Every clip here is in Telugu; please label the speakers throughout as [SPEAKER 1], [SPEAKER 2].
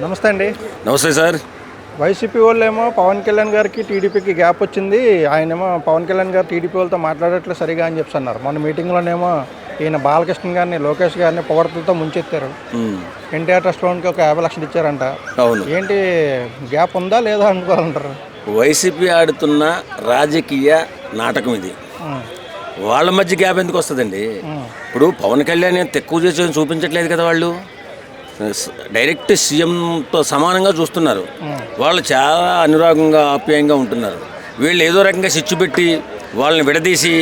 [SPEAKER 1] నమస్తే అండి.
[SPEAKER 2] నమస్తే సార్.
[SPEAKER 1] వైసీపీ వాళ్ళేమో పవన్ కళ్యాణ్ గారికి టీడీపీకి గ్యాప్ వచ్చింది. ఆయనేమో పవన్ కళ్యాణ్ గారు టీడీపీ వాళ్ళతో మాట్లాడట్లేదు సరిగా అని చెప్పి అన్నారు. మొన్న మీటింగ్లోనేమో ఈయన బాలకృష్ణ గారిని, లోకేష్ గారిని పొగడతలతో ముంచెత్తారు. ఎన్టీఆర్ ట్రస్ట్ లోన్కి ఒక 50 లక్షలు ఇచ్చారంట.
[SPEAKER 2] అవును.
[SPEAKER 1] ఏంటి గ్యాప్ ఉందా లేదా అనుకోవాలంటారు?
[SPEAKER 2] వైసీపీ ఆడుతున్న రాజకీయ నాటకం ఇది. వాళ్ళ మధ్య గ్యాప్ ఎందుకు వస్తుందండి? ఇప్పుడు పవన్ కళ్యాణ్ తక్కువ చేసి చూపించట్లేదు కదా. వాళ్ళు డైరెక్ట్ సీఎంతో సమానంగా చూస్తున్నారు. వాళ్ళు చాలా అనురాగంగా ఆప్యాయంగా ఉంటున్నారు. వీళ్ళు ఏదో రకంగా సిచ్చు పెట్టి వాళ్ళని విడదీసి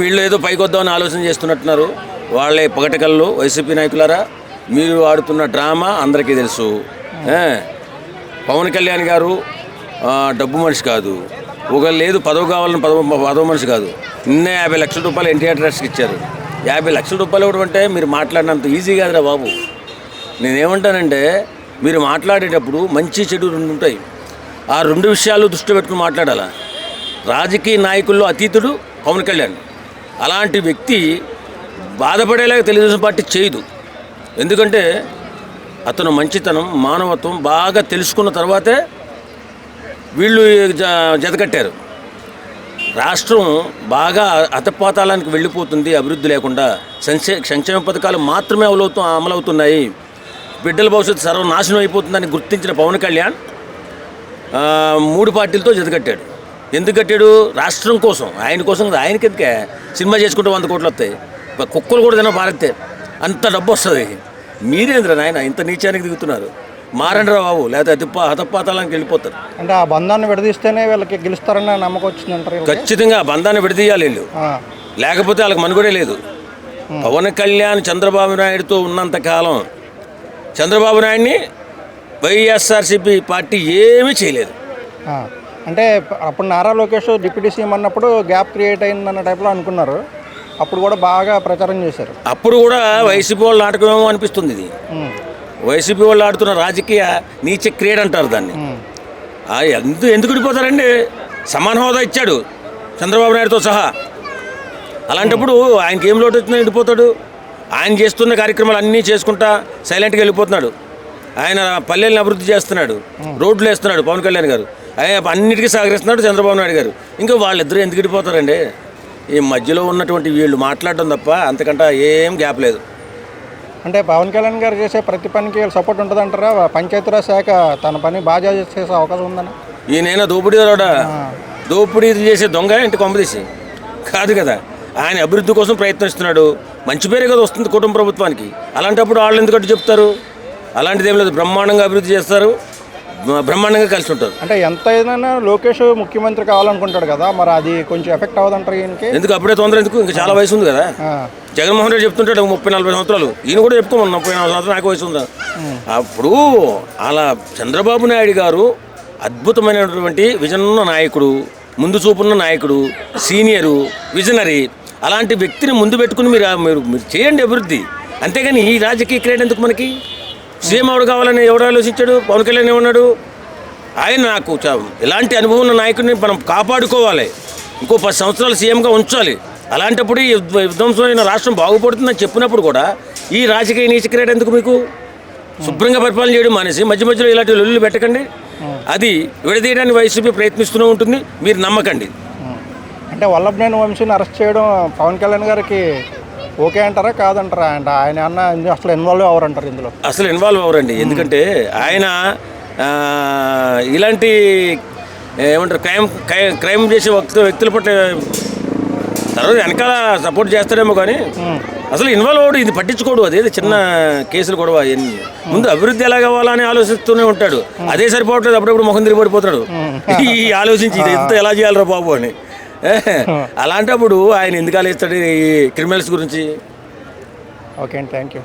[SPEAKER 2] వీళ్ళు ఏదో పైకొద్దామని ఆలోచన చేస్తున్నట్టున్నారు. వాళ్ళే పగటకల్లో. వైసీపీ నాయకులారా, మీరు ఆడుతున్న డ్రామా అందరికీ తెలుసు. పవన్ కళ్యాణ్ గారు డబ్బు మనిషి కాదు. ఒకళ్ళు లేదు పదవి కావాలని పదవి మనిషి కాదు. నిన్నే 50 లక్షల రూపాయలు ఎన్టీఆర్ ట్రస్ట్కి ఇచ్చారు. 50 లక్షల రూపాయలు ఇవ్వడం అంటే మీరు మాట్లాడినంత ఈజీ కాదురా బాబు. నేనేమంటానంటే, మీరు మాట్లాడేటప్పుడు మంచి చెడు రెండు ఉంటాయి. ఆ రెండు విషయాలు దృష్టిలో పెట్టుకుని మాట్లాడాలా. రాజకీయ నాయకుల్లో అతీతుడు పవన్ కళ్యాణ్. అలాంటి వ్యక్తి బాధపడేలాగా తెలుగుదేశం పార్టీ చేయదు. ఎందుకంటే అతను మంచితనం, మానవత్వం బాగా తెలుసుకున్న తర్వాతే వీళ్ళు జతకట్టారు. రాష్ట్రం బాగా అధపాతాళానికి వెళ్ళిపోతుంది. అభివృద్ధి లేకుండా సంక్షేమ పథకాలు మాత్రమే అమలవుతున్నాయి. బిడ్డల భవిష్యత్తు సర్వనాశనం అయిపోతుందని గుర్తించిన పవన్ కళ్యాణ్ 3 పార్టీలతో జతకట్టాడు. ఎందుకు కట్టాడు? రాష్ట్రం కోసం, ఆయన కోసం. ఆయనకి ఎందుకే సినిమా చేసుకుంటే 100 కోట్లు వస్తాయి. కుక్కలు కూడా తిన భారతే అంత డబ్బు వస్తుంది. మీరేంద్ర నాయన ఇంత నీచానికి దిగుతున్నారు? మారండిరా బాబు, లేకపోతే హతపాతాలకు వెళ్ళిపోతారు.
[SPEAKER 1] అంటే ఆ బంధాన్ని విడదీస్తేనే వీళ్ళకి గెలుస్తారని నమ్మకం వచ్చిందంటారు.
[SPEAKER 2] ఖచ్చితంగా ఆ బంధాన్ని విడదీయాలి వీళ్ళు, లేకపోతే వాళ్ళకి మనుగడే లేదు. పవన్ కళ్యాణ్ చంద్రబాబు నాయుడుతో ఉన్నంతకాలం చంద్రబాబు నాయుడిని వైఎస్ఆర్సీపీ పార్టీ ఏమీ చేయలేదు.
[SPEAKER 1] అంటే అప్పుడు నారా లోకేష్ డిప్యూటీ సీఎం అన్నప్పుడు గ్యాప్ క్రియేట్ అయిందన్న టైప్లో అనుకున్నారు. అప్పుడు కూడా బాగా ప్రచారం చేశారు.
[SPEAKER 2] అప్పుడు కూడా వైసీపీ వాళ్ళు నాటకమేమో అనిపిస్తుంది. ఇది వైసీపీ వాళ్ళు ఆడుతున్న రాజకీయ నీచ క్రీడ అంటారు దాన్ని. ఎందుకు విడిపోతారండి? సమాన హోదా ఇచ్చాడు చంద్రబాబు నాయుడుతో సహా. అలాంటప్పుడు ఆయనకి ఏం లోటు వచ్చినా విడిపోతాడు. ఆయన చేస్తున్న కార్యక్రమాలు అన్నీ చేసుకుంటా సైలెంట్గా వెళ్ళిపోతున్నాడు. ఆయన పల్లెల్ని అభివృద్ధి చేస్తున్నాడు, రోడ్లు వేస్తున్నాడు పవన్ కళ్యాణ్ గారు. అన్నిటికీ సహకరిస్తున్నాడు చంద్రబాబు నాయుడు గారు. ఇంకా వాళ్ళిద్దరూ ఎందుకు విడిపోతారండి? ఈ మధ్యలో ఉన్నటువంటి వీళ్ళు మాట్లాడడం తప్ప అంతకంటే ఏం గ్యాప్ లేదు.
[SPEAKER 1] అంటే పవన్ కళ్యాణ్ గారు చేసే ప్రతి పనికి సపోర్ట్ ఉంటుందంటారా? పంచాయతీరాజ్ శాఖ తన పని బాగా చేసే అవకాశం ఉందని.
[SPEAKER 2] ఈయనైనా దోపిడీ చేసే దొంగ ఇంటి కొంపదీసి కాదు కదా. ఆయన అభివృద్ధి కోసం ప్రయత్నిస్తున్నాడు. మంచి పేరే కదా వస్తుంది కుటుంబ ప్రభుత్వానికి. అలాంటప్పుడు వాళ్ళు ఎందుకంటే చెప్తారు? అలాంటిది ఏం లేదు. బ్రహ్మాండంగా అభివృద్ధి చేస్తారు, బ్రహ్మాండంగా కలిసి ఉంటారు.
[SPEAKER 1] అంటే ఎంత ఏదైనా లోకేష్ ముఖ్యమంత్రి కావాలనుకుంటాడు కదా, మరి అది కొంచెం ఎఫెక్ట్ అవ్వదంటారు ఈయనకి?
[SPEAKER 2] ఎందుకు అప్పుడే తొందర ఎందుకు? ఇంకా చాలా వయసు ఉంది కదా. జగన్మోహన్ రెడ్డి చెప్తుంటాడు 30-40 సంవత్సరాలు. ఈయన కూడా చెప్పుకోమని 34 సంవత్సరాలు నాకు వయసు ఉందా. అప్పుడు అలా చంద్రబాబు నాయుడు గారు అద్భుతమైనటువంటి విజన్ ఉన్న నాయకుడు, ముందు చూపున్న నాయకుడు, సీనియరు, విజనరీ. అలాంటి వ్యక్తిని ముందు పెట్టుకుని మీరు చేయండి అభివృద్ధి. అంతేగాని ఈ రాజకీయ క్రీడ ఎందుకు? మనకి సీఎం ఎవడు కావాలని ఎవడు ఆలోచించాడు? పవన్ కళ్యాణ్ ఏమన్నాడు? ఆయన నాకు ఇలాంటి అనుభవం ఉన్న నాయకుడిని మనం కాపాడుకోవాలి, ఇంకో 10 సంవత్సరాలు సీఎంగా ఉంచాలి. అలాంటప్పుడు ఈ విధ్వంసమైన రాష్ట్రం బాగుపడుతుందని చెప్పినప్పుడు కూడా ఈ రాజకీయ నీచ క్రీడ ఎందుకు? మీకు శుభ్రంగా పరిపాలన చేయడం మానేసి మధ్య మధ్యలో ఇలాంటి లొల్లులు పెట్టకండి. అది విడదీయడానికి వైసీపీ ప్రయత్నిస్తూనే ఉంటుంది. మీరు నమ్మకండి.
[SPEAKER 1] అంటే వల్లభనేని వంశీని అరెస్ట్ చేయడం పవన్ కళ్యాణ్ గారికి ఓకే అంటారా కాదంటారా? అంటే ఆయన అన్న అసలు ఇన్వాల్వ్ అవ్వరంటారు ఇందులో? అసలు
[SPEAKER 2] ఇన్వాల్వ్ అవ్వరండి. ఎందుకంటే ఆయన ఇలాంటి ఏమంటారు క్రైమ్ చేసే వ్యక్తుల పట్ల తర్వాత వెనకాల సపోర్ట్ చేస్తాడేమో కానీ అసలు ఇన్వాల్వ్ అవ్వడు. ఇది పట్టించుకోడు. అదేది చిన్న కేసులు కూడా ముందు అభివృద్ధి ఎలా కావాలని ఆలోచిస్తూనే ఉంటాడు. అదే సరిపోవట్లేదు. అప్పుడప్పుడు ముఖం తిరిగి పడిపోతాడు ఈ ఆలోచించి ఇది ఎంత ఎలా చేయాలరా బాబు అని. అలాంటప్పుడు ఆయన ఎందుకు ఆలోచిస్తాడు ఈ క్రిమినల్స్ గురించి?
[SPEAKER 1] ఓకే అండి, థ్యాంక్ యూ.